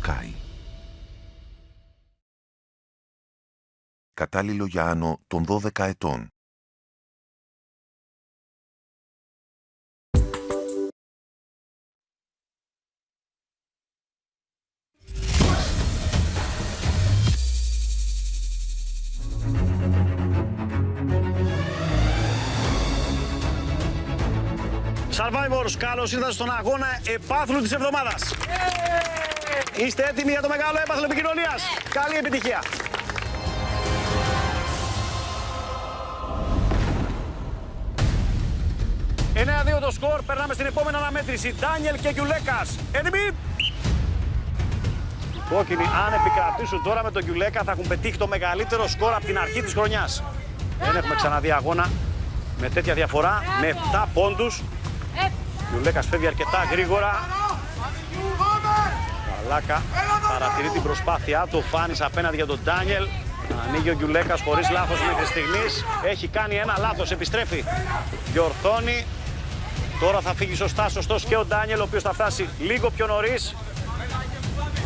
Sky. Κατάλληλο για άνω των 12 ετών. Survivors, καλώς ήρθατε στον αγώνα επάθλου της εβδομάδας. Είστε έτοιμοι για το μεγάλο έπαθλο επικοινωνίας? Καλή επιτυχία. «9-2 το σκορ, περνάμε στην επόμενη αναμέτρηση. Ντάνιελ και Γιουλέκας. Έτοιμοι! Οι κόκκινοι, αν επικρατήσουν τώρα με τον Γιουλέκα, θα έχουν πετύχει το μεγαλύτερο σκορ από την αρχή της χρονιάς. Δεν έχουμε ξαναδεί αγώνα με τέτοια διαφορά, με 7 πόντους. Ο Γιουλέκας φεύγει αρκετά γρήγορα. Καλάκα παρατηρεί την προσπάθειά του. Φάνης απέναντι για τον Ντάνιελ. Ανοίγει ο Γιουλέκας χωρίς λάθος μέχρι στιγμής. Έχει κάνει ένα λάθος, επιστρέφει. Διορθώνει. Τώρα θα φύγει σωστός και ο Ντάνιελ, ο οποίος θα φτάσει λίγο πιο νωρίς.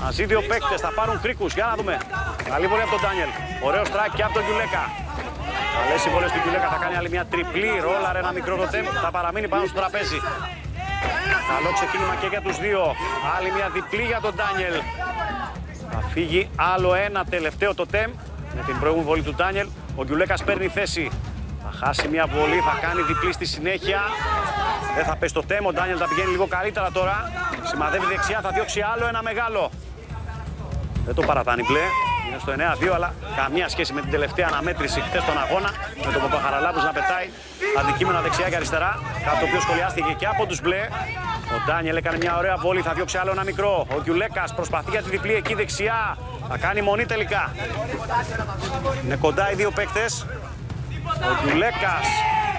Μαζί δύο παίκτες θα πάρουν κρίκους. Για να δούμε. Καλή βολή από τον Ντάνιελ. Ωραίο strike και από τον Γιουλέκα. Καλές οι βολές του Γιουλέκα. Θα κάνει άλλη μια τριπλή. Ρόλαρε ένα μικρό τοτέμ. Θα παραμείνει πάνω στο τραπέζι. Καλό ξεκίνημα και για τους δύο. Άλλη μια διπλή για τον Ντάνιελ. Θα φύγει άλλο ένα τελευταίο τοτέμ. Με την προηγούμενη βολή του Ντάνιελ. Ο Γιουλέκας παίρνει θέση. Θα χάσει μια βολή. Θα κάνει διπλή στη συνέχεια. Δεν θα πέσει το τέμ. Ο Ντάνιελ θα πηγαίνει λίγο καλύτερα τώρα. Σημαδεύει δεξιά. Θα διώξει άλλο ένα μεγάλο. Δεν το παρατάνει πλέ. Είναι στο 9-2, αλλά καμία σχέση με την τελευταία αναμέτρηση χθες στον αγώνα. Με τον Παπαχαραλάμπους να πετάει αντικείμενα δεξιά και αριστερά. Κάτι το οποίο σχολιάστηκε και από τους μπλε. Ο Ντάνιελ έκανε μια ωραία βόλη, θα διώξει άλλο ένα μικρό. Ο Γιουλέκας προσπαθεί για τη διπλή εκεί δεξιά. Θα κάνει μονή τελικά. Είναι κοντά οι δύο παίκτες. Ο Γιουλέκας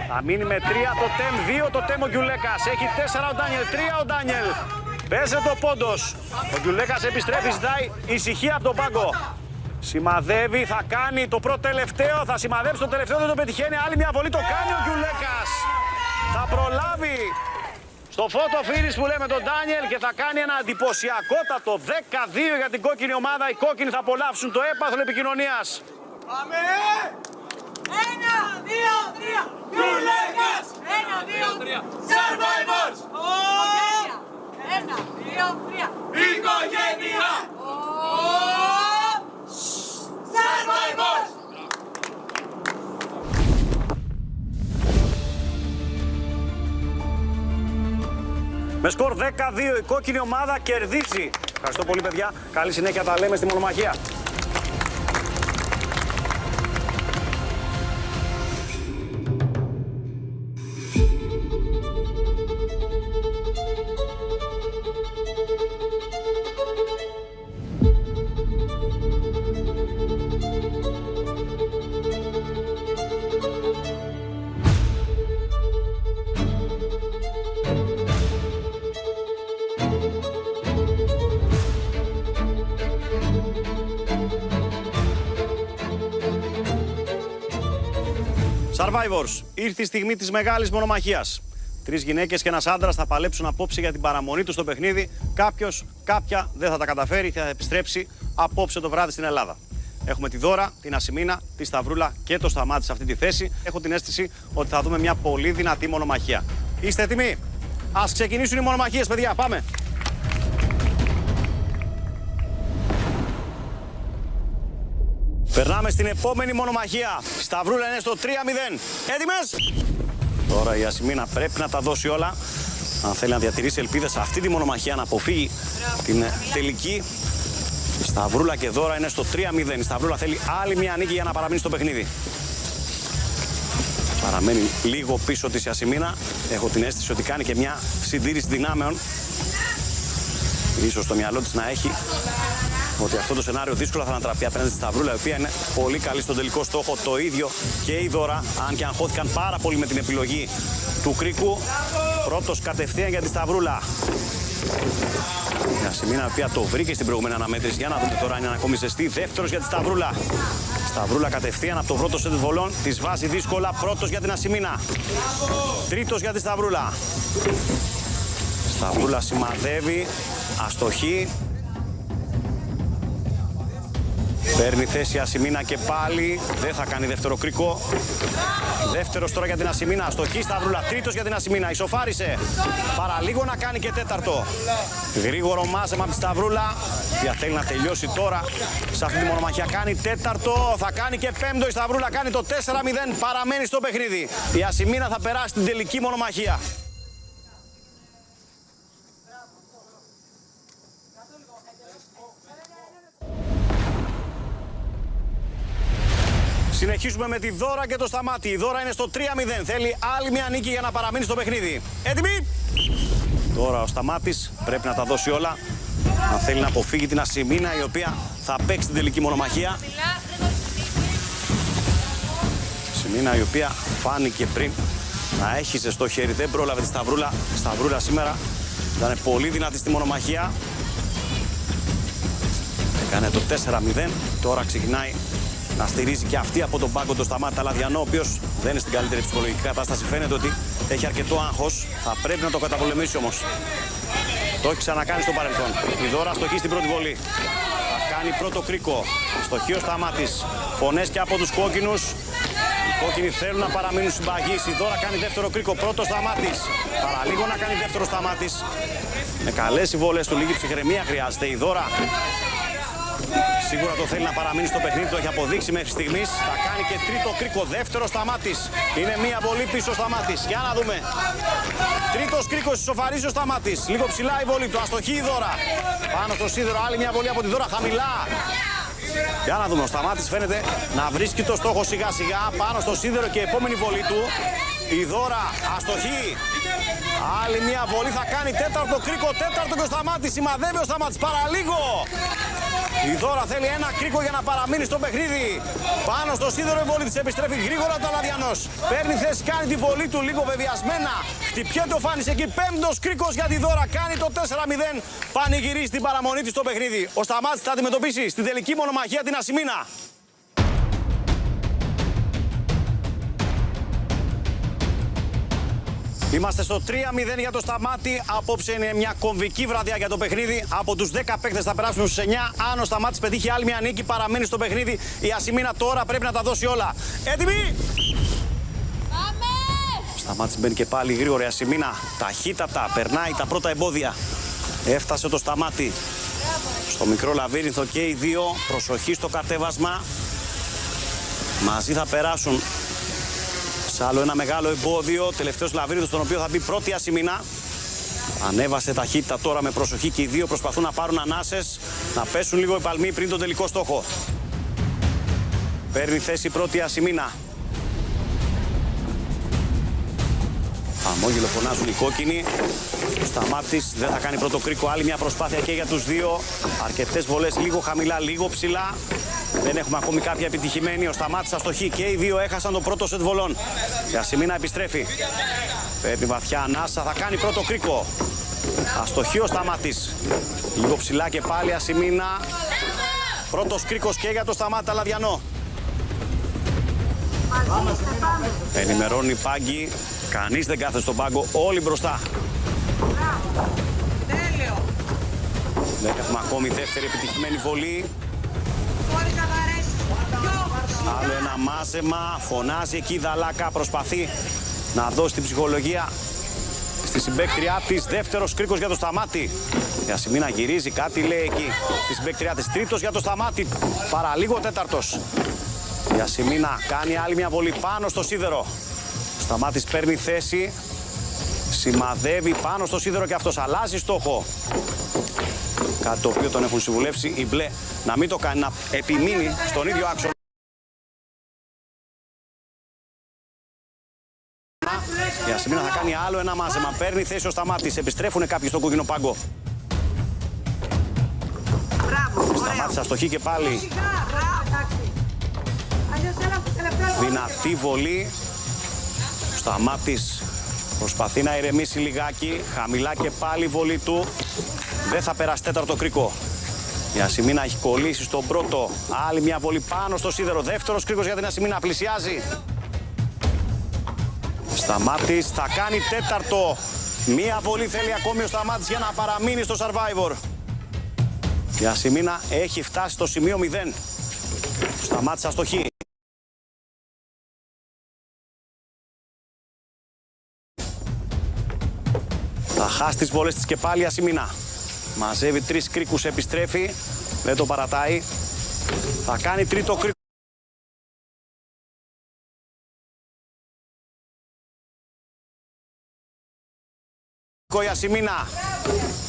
θα μείνει με 3 το τέμ, 2 το τέμ ο Γιουλέκας. Έχει 4 ο Ντάνιελ, 3 ο Ντάνιελ. Παίζεται ο πόντος. Ο Γιουλέκας επιστρέφει, ζητάει ησυχία από τον πάγκο. Σημαδεύει, θα κάνει το πρώτο τελευταίο, θα σημαδέψει το τελευταίο, δεν το πετυχαίνει. Άλλη μια βολή, το κάνει ο Γιουλέκας. Θα προλάβει στο photo finish που λέμε τον Ντάνιελ και θα κάνει ένα εντυπωσιακότατο 12 για την κόκκινη ομάδα. Οι κόκκινοι θα απολαύσουν το έπαθλο επικοινωνίας. Πάμε! 1-2-3 Γιουλέκας! 1-2-3 Survivors! 1-2-3 οικογένεια! Survivors! Με σκορ 10-2 η κόκκινη ομάδα κερδίζει. Ευχαριστώ πολύ παιδιά. Καλή συνέχεια, τα λέμε στη μονομαχία. Survivors, ήρθε η στιγμή της μεγάλης μονομαχίας. 3 γυναίκες και ένας άντρας θα παλέψουν απόψε για την παραμονή τους στο παιχνίδι. Κάποιος, κάποια δεν θα τα καταφέρει και θα επιστρέψει απόψε το βράδυ στην Ελλάδα. Έχουμε τη Δώρα, την Ασημίνα, τη Σταυρούλα και το Σταμάτη σε αυτή τη θέση. Έχω την αίσθηση ότι θα δούμε μια πολύ δυνατή μονομαχία. Είστε έτοιμοι? Ας ξεκινήσουν οι μονομαχίες, παιδιά. Πάμε! Περνάμε στην επόμενη μονομαχία. Σταυρούλα είναι στο 3-0. Έτοιμες? Τώρα η Ασημίνα πρέπει να τα δώσει όλα. Αν θέλει να διατηρήσει ελπίδες σε αυτή τη μονομαχία, να αποφύγει την τελική. Η Σταυρούλα και Δώρα είναι στο 3-0. Η Σταυρούλα θέλει άλλη μια νίκη για να παραμείνει στο παιχνίδι. Παραμένει λίγο πίσω της η Ασημίνα. Έχω την αίσθηση ότι κάνει και μια συντήρηση δυνάμεων. Ίσως στο μυαλό της να έχει ότι αυτό το σενάριο δύσκολα θα ανατραπεί απέναντι στη Σταυρούλα, η οποία είναι πολύ καλή στον τελικό στόχο. Το ίδιο και η Δώρα, αν και αγχώθηκαν πάρα πολύ με την επιλογή του κρίκου. Πρώτος κατευθείαν για τη Σταυρούλα. Η Ασημίνα, η οποία το βρήκε στην προηγούμενη αναμέτρηση. Για να δούμε τώρα, είναι ακόμη ζεστή. Δεύτερος για τη Σταυρούλα. Σταυρούλα κατευθείαν από το πρώτο σετ βολών. Της βάζει δύσκολα. Πρώτος για την Ασημίνα. Τρίτος για τη Σταυρούλα. Σταυρούλα σημαδεύει. Αστοχή. Παίρνει θέση η Ασημίνα και πάλι δεν θα κάνει δεύτερο κρίκο. Δεύτερος τώρα για την Ασημίνα. Αστοχή Σταυρούλα. Τρίτος για την Ασημίνα. Ισοφάρισε. Παραλίγο να κάνει και τέταρτο. Γρήγορο μάζεμα από τη Σταυρούλα. Ποια θέλει να τελειώσει τώρα σε αυτή τη μονομαχία. Κάνει τέταρτο. Θα κάνει και πέμπτο. Η Σταυρούλα κάνει το 4-0. Παραμένει στο παιχνίδι. Η Ασημίνα θα περάσει την τελική μονομαχία. Συνεχίζουμε με τη Δώρα και το Σταμάτη. Η Δώρα είναι στο 3-0. Θέλει άλλη μια νίκη για να παραμείνει στο παιχνίδι. Έτοιμοι! Τώρα ο Σταμάτης πρέπει να τα δώσει όλα. Αν θέλει να αποφύγει την Ασημίνα, η οποία θα παίξει την τελική μονομαχία. Ασημίνα, η οποία φάνηκε πριν να έχει ζεστό χέρι. Δεν πρόλαβε τη Σταυρούλα. Η Σταυρούλα σήμερα ήταν πολύ δυνατή στη μονομαχία. Έκανε το 4-0. Τώρα ξεκινάει να στηρίζει και αυτή από τον πάγκο το Σταμάτη Ταλαδιανό, ο οποίος δεν είναι στην καλύτερη ψυχολογική κατάσταση. Φαίνεται ότι έχει αρκετό άγχος. Θα πρέπει να το καταπολεμήσει όμως. Το έχει ξανακάνει στο παρελθόν. Η Δώρα στοχή στην πρώτη βολή. Θα κάνει πρώτο κρίκο. Στοχή ο Σταμάτης. Φωνές και από τους κόκκινους. Οι κόκκινοι θέλουν να παραμείνουν συμπαγείς. Η Δώρα κάνει δεύτερο κρίκο. Πρώτο Σταμάτης. Παραλίγο να κάνει δεύτερο Σταμάτης. Με καλές οι βόλες του, λίγη ψυχραιμία χρειάζεται η Δώρα. Σίγουρα το θέλει να παραμείνει στο παιχνίδι, το έχει αποδείξει μέχρι στιγμής. Θα κάνει και τρίτο κρίκο, δεύτερο Σταμάτης. Είναι μία βολή πίσω ο Σταμάτης. Για να δούμε. Τρίτος κρίκος, ισοφαρίζει ο Σταμάτης. Λίγο ψηλά η βολή του, αστοχή η Δώρα. Πάνω στο σίδερο, άλλη μία βολή από τη Δώρα, χαμηλά. Για να δούμε, ο Σταμάτης φαίνεται να βρίσκει το στόχο σιγά σιγά. Πάνω στο σίδερο και η επόμενη βολή του. Η Δώρα, αστοχή. Άλλη μία βολή, θα κάνει τέταρτο κρίκο, τέταρτο και ο Σταμάτης. Σημαδεύει ο Σταμάτης, παραλίγο. Η Δώρα θέλει ένα κρίκο για να παραμείνει στο παιχνίδι. Πάνω στο σίδερο η βολή της, επιστρέφει γρήγορα ο Ταλαδιανός. Παίρνει θέση, κάνει τη βολή του λίγο βεβαιασμένα. Χτυπιέται ο Φάνης εκεί, πέμπτος κρίκος για τη Δώρα. Κάνει το 4-0, πανηγυρίζει την παραμονή της στο παιχνίδι. Ο Σταμάτης θα αντιμετωπίσει στην τελική μονομαχία την Ασημίνα. Είμαστε στο 3-0 για το Σταμάτη. Απόψε είναι μια κομβική βραδιά για το παιχνίδι. Από τους 10 παίκτες θα περάσουν στους 9. Αν ο Σταμάτης πετύχει άλλη μια νίκη, παραμένει στο παιχνίδι. Η Ασημίνα τώρα πρέπει να τα δώσει όλα. Έτοιμοι! Πάμε! Ο Σταμάτης μπαίνει και πάλι γρήγορα. Η Ασημίνα ταχύτατα περνάει τα πρώτα εμπόδια. Έφτασε το Σταμάτη στο μικρό λαβύρινθο και οι δύο. Προσοχή στο κατέβασμα. Μαζί θα περάσουν σε άλλο ένα μεγάλο εμπόδιο. Τελευταίος λαβύρινθος, στον οποίο θα μπει πρώτη η Ασημίνα. Ανέβασε ταχύτητα τώρα με προσοχή και οι δύο προσπαθούν να πάρουν ανάσες, να πέσουν λίγο οι παλμοί πριν τον τελικό στόχο. Παίρνει θέση πρώτη η Ασημίνα. Αμόγελο φωνάζουν οι κόκκινοι. Ο Σταμάτης δεν θα κάνει πρώτο κρίκο. Άλλη μια προσπάθεια και για τους δύο. Αρκετές βολές, λίγο χαμηλά, λίγο ψηλά. Δεν έχουμε ακόμη κάποια επιτυχημένη. Ο Σταμάτης αστοχή και οι δύο έχασαν το πρώτο σετ βολών. Η Ασημίνα επιστρέφει. Παίρνει βαθιά ανάσα, θα κάνει πρώτο κρίκο. Αστοχή ο Σταμάτης. Λίγο ψηλά και πάλι η Ασημίνα. Πρώτος κρίκος και για το Σταμάτη Ταλαδιανό. Ενημερώνει πάγκη. Κανείς δεν κάθεται στον πάγκο, όλοι μπροστά. Τέλειο! Δεν έχουμε ακόμη δεύτερη επιτυχημένη βολή. Χωρίς να μ' αρέσει. Άλλο ένα μάζεμα, φωνάζει εκεί η Δαλάκα, προσπαθεί να δώσει την ψυχολογία στη συμπαίκτριά της. Δεύτερος κρίκος για το Σταμάτη. Η Ασημίνα γυρίζει, κάτι λέει εκεί στη συμπαίκτριά της. Τρίτος για το Σταμάτη, παραλίγο τέταρτος. Η Ασημίνα κάνει άλλη μια βολή πάνω στο σίδερο. Ο Σταμάτης παίρνει θέση, σημαδεύει πάνω στο σίδερο και αυτός αλλάζει στόχο. Κάτι το οποίο τον έχουν συμβουλεύσει οι μπλε να μην το κάνει, να επιμείνει στον ίδιο άξονα. Η Ασημίνα θα κάνει άλλο ένα μάζεμα, παίρνει θέση ο Σταμάτης, επιστρέφουν κάποιοι στον κόκκινο πάγκο. Μπράβο, Σταμάτης αστοχή και πάλι. Δυνατή βολή. Ο Σταμάτης προσπαθεί να ηρεμήσει λιγάκι. Χαμηλά και πάλι η βολή του. Δεν θα περάσει τέταρτο κρίκο. Η Ασημίνα έχει κολλήσει στον πρώτο. Άλλη μια βολή πάνω στο σίδερο. Δεύτερος κρίκος για την Ασημίνα. Πλησιάζει. Σταμάτης θα κάνει τέταρτο. Μία βολή θέλει ακόμη ο Σταμάτης για να παραμείνει στο Survivor. Η Ασημίνα έχει φτάσει στο σημείο 0. Σταμάτησε αστοχή. Θα χάσει τις βολές της και πάλι η Ασημίνα. Μαζεύει 3 κρίκους, επιστρέφει. Δεν το παρατάει. Θα κάνει τρίτο κρίκο. Η Ασημίνα.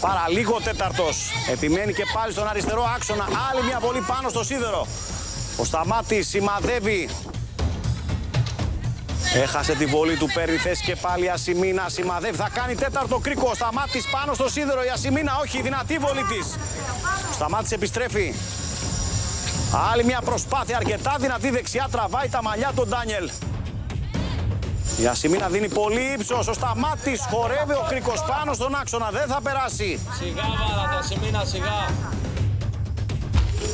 Παραλίγο τέταρτος. Επιμένει και πάλι στον αριστερό άξονα. Άλλη μια βολή πάνω στο σίδερο. Ο Σταμάτης σημαδεύει. Έχασε τη βολή του, παίρνει θέση και πάλι η Ασημίνα. Σημαδεύει, θα κάνει τέταρτο κρίκο. Ο Σταμάτης πάνω στο σίδερο. Η Ασημίνα, όχι, δυνατή βολή της. Ο Σταμάτης επιστρέφει. Άλλη μια προσπάθεια, αρκετά δυνατή δεξιά. Τραβάει τα μαλλιά του Ντάνιελ. Η Ασημίνα δίνει πολύ ύψος. Ο Σταμάτης χορεύει ο κρίκος πάνω στον άξονα. Δεν θα περάσει. Σιγά βάλατε, Ασημίνα, σιγά.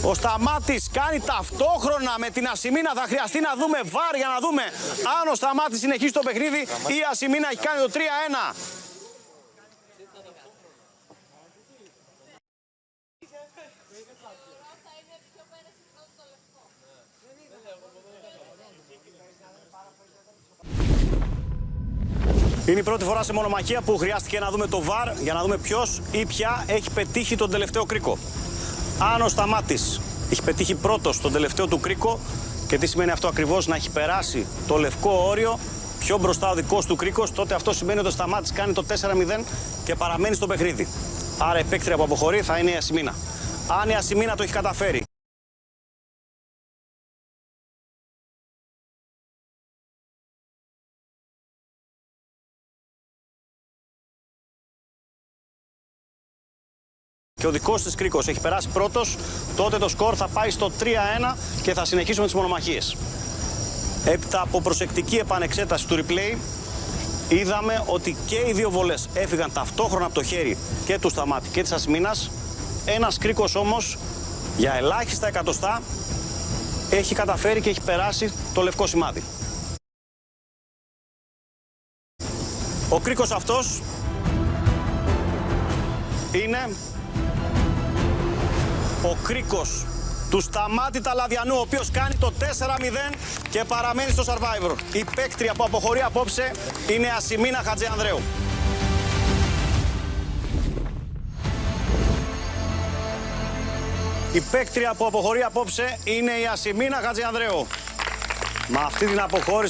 Ο Σταμάτης κάνει ταυτόχρονα με την Ασημίνα. Θα χρειαστεί να δούμε βάρ για να δούμε αν ο Σταμάτης συνεχίσει το παιχνίδι ή η Ασημίνα έχει κάνει το 3-1. Είναι η πρώτη φορά σε μονομαχία που χρειάστηκε να δούμε το βαρ για να δούμε ποιος ή ποια έχει πετύχει τον τελευταίο κρίκο. Αν ο Σταμάτης έχει πετύχει πρώτος τον τελευταίο του κρίκο, και τι σημαίνει αυτό ακριβώς, να έχει περάσει το λευκό όριο, πιο μπροστά ο δικός του κρίκος, τότε αυτό σημαίνει ότι ο Σταμάτης κάνει το 4-0 και παραμένει στο παιχνίδι. Άρα η παίκτρια που αποχωρεί θα είναι η Ασημίνα. Αν η Ασημίνα το έχει καταφέρει και ο δικός της κρίκος έχει περάσει πρώτος, τότε το σκορ θα πάει στο 3-1 και θα συνεχίσουμε τις μονομαχίες. Έπειτα από προσεκτική επανεξέταση του replay, είδαμε ότι και οι δύο βολές έφυγαν ταυτόχρονα από το χέρι και του Σταμάτη και της Ασημίνας. Ένας κρίκος όμως, για ελάχιστα εκατοστά, έχει καταφέρει και έχει περάσει το λευκό σημάδι. Ο κρίκος αυτός είναι ο κρίκος του Σταμάτη Ταλαδιανού, ο οποίος κάνει το 4-0 και παραμένει στο Survivor. Η παίκτρια που αποχωρεί απόψε είναι η Ασημίνα Χατζιανδρέου. Η παίκτρια που αποχωρεί απόψε είναι η Ασημίνα Χατζιανδρέου. Με αυτή την αποχώρηση